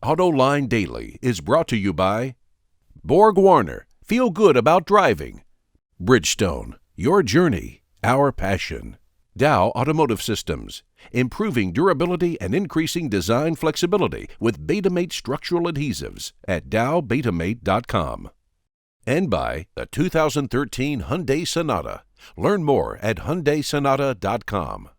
AutoLine Daily is brought to you by Borg Warner, feel good about driving. Bridgestone, your journey, our passion. Dow Automotive Systems, improving durability and increasing design flexibility with Betamate structural adhesives at dowbetamate.com. And by the 2013 Hyundai Sonata. Learn more at HyundaiSonata.com.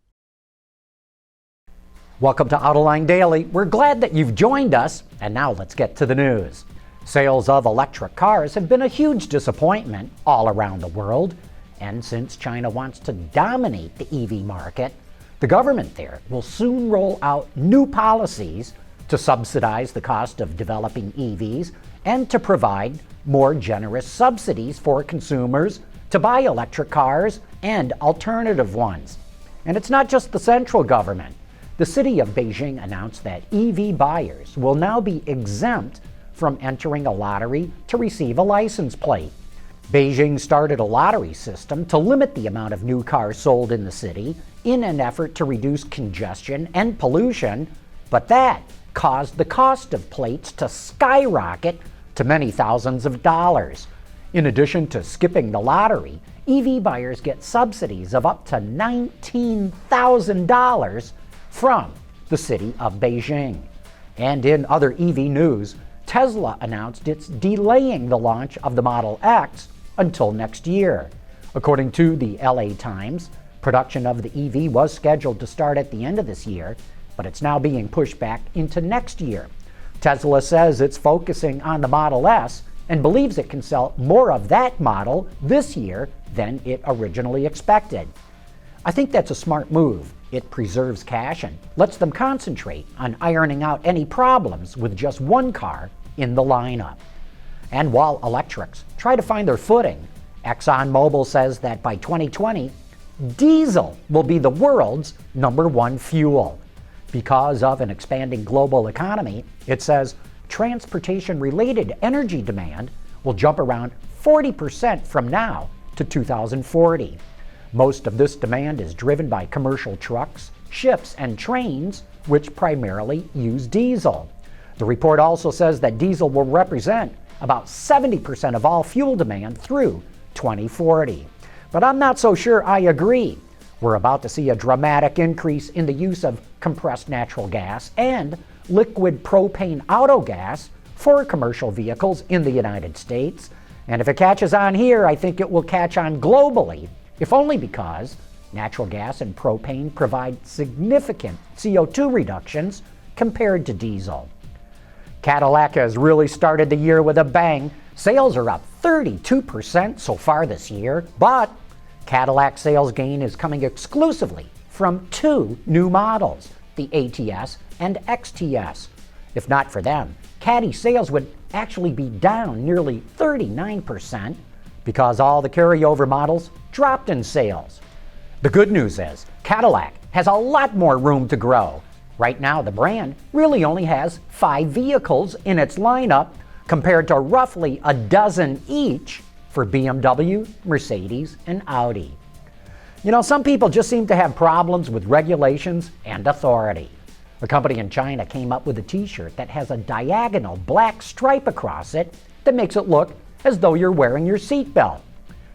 Welcome to AutoLine Daily. We're glad that you've joined us, and now let's get to the news. Sales of electric cars have been a huge disappointment all around the world, and since China wants to dominate the EV market, the government there will soon roll out new policies to subsidize the cost of developing EVs and to provide more generous subsidies for consumers to buy electric cars and alternative ones. And it's not just the central government. The city of Beijing announced that EV buyers will now be exempt from entering a lottery to receive a license plate. Beijing started a lottery system to limit the amount of new cars sold in the city in an effort to reduce congestion and pollution, but that caused the cost of plates to skyrocket to many thousands of dollars. In addition to skipping the lottery, EV buyers get subsidies of up to $19,000 from the city of Beijing. And in other EV news, Tesla announced it's delaying the launch of the Model X until next year. According to the LA Times, production of the EV was scheduled to start at the end of this year, but it's now being pushed back into next year. Tesla says it's focusing on the Model S and believes it can sell more of that model this year than it originally expected. I think that's a smart move. It preserves cash and lets them concentrate on ironing out any problems with just one car in the lineup. And while electrics try to find their footing, ExxonMobil says that by 2020, diesel will be the world's #1 fuel. Because of an expanding global economy, it says transportation-related energy demand will jump around 40% from now to 2040. Most of this demand is driven by commercial trucks, ships, and trains, which primarily use diesel. The report also says that diesel will represent about 70% of all fuel demand through 2040. But I'm not so sure I agree. We're about to see a dramatic increase in the use of compressed natural gas and liquid propane autogas for commercial vehicles in the United States. And if it catches on here, I think it will catch on globally, if only because natural gas and propane provide significant CO2 reductions compared to diesel. Cadillac has really started the year with a bang. Sales are up 32% so far this year, but Cadillac sales gain is coming exclusively from two new models, the ATS and XTS. If not for them, Caddy sales would actually be down nearly 39% because all the carryover models dropped in sales. The good news is Cadillac has a lot more room to grow. Right now, the brand really only has 5 vehicles in its lineup compared to roughly a dozen each for BMW, Mercedes, and Audi. You know, some people just seem to have problems with regulations and authority. A company in China came up with a t-shirt that has a diagonal black stripe across it that makes it look as though you're wearing your seatbelt.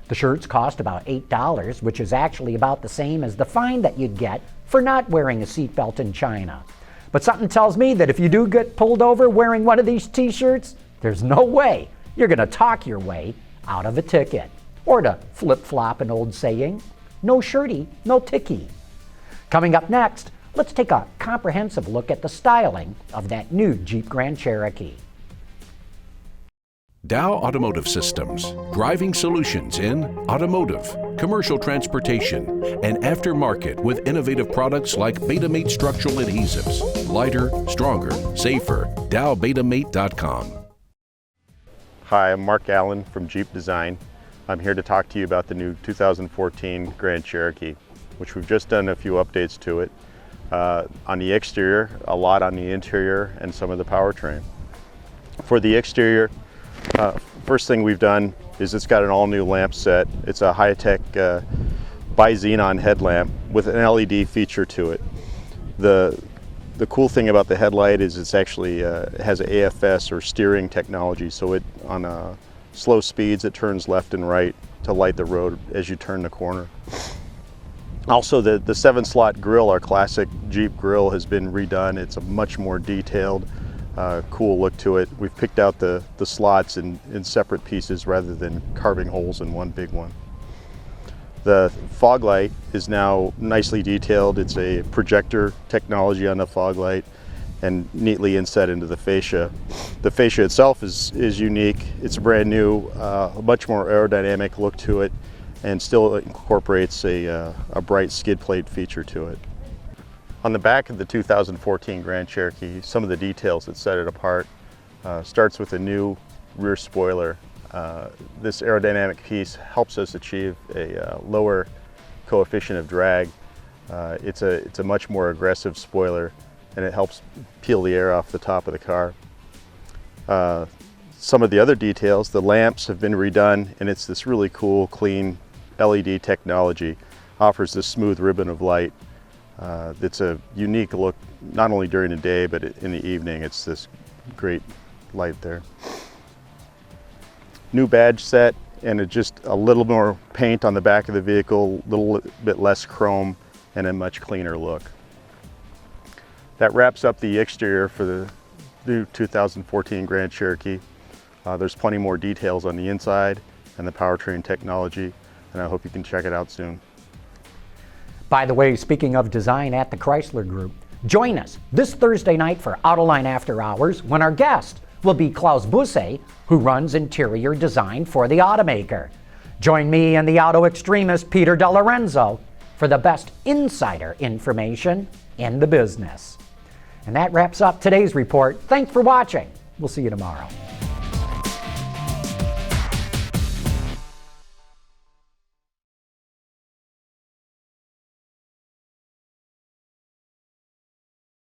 The shirts cost about $8, which is actually about the same as the fine that you'd get for not wearing a seatbelt in China. But something tells me that if you do get pulled over wearing one of these t-shirts, there's no way you're going to talk your way out of a ticket. Or to flip-flop an old saying, no shirty, no ticky. Coming up next, let's take a comprehensive look at the styling of that new Jeep Grand Cherokee. Dow Automotive Systems, driving solutions in automotive, commercial transportation, and aftermarket with innovative products like Betamate structural adhesives. Lighter, stronger, safer. dowbetamate.com. Hi, I'm Mark Allen from Jeep Design. I'm here to talk to you about the new 2014 Grand Cherokee, which we've just done a few updates to it. On the exterior, a lot on the interior, and some of the powertrain. For the exterior, first thing we've done is it's got an all-new lamp set. It's a high-tech bi-xenon headlamp with an LED feature to it. The The cool thing about the headlight is it's actually has AFS or steering technology, so it on slow speeds it turns left and right to light the road as you turn the corner. Also, the 7-slot grill, our classic Jeep grill, has been redone. It's a much more detailed, cool look to it. We've picked out the slots in separate pieces rather than carving holes in one big one. The fog light is now nicely detailed. It's a projector technology on the fog light and neatly inset into the fascia. The fascia itself is unique. It's brand new, a much more aerodynamic look to it, and still incorporates a bright skid plate feature to it. On the back of the 2014 Grand Cherokee, some of the details that set it apart starts with a new rear spoiler. This aerodynamic piece helps us achieve a lower coefficient of drag. It's a much more aggressive spoiler, and it helps peel the air off the top of the car. Some of the other details, the lamps have been redone, and it's this really cool, clean LED technology. Offers this smooth ribbon of light. It's a unique look, not only during the day, but in the evening. It's this great light there. New badge set, and just a little more paint on the back of the vehicle, a little bit less chrome, and a much cleaner look. That wraps up the exterior for the new 2014 Grand Cherokee. There's plenty more details on the inside and the powertrain technology, and I hope you can check it out soon. By the way, speaking of design at the Chrysler Group, join us this Thursday night for Autoline After Hours when our guest will be Klaus Busse, who runs interior design for the automaker. Join me and the auto extremist Peter DeLorenzo for the best insider information in the business. And that wraps up today's report. Thanks for watching. We'll see you tomorrow.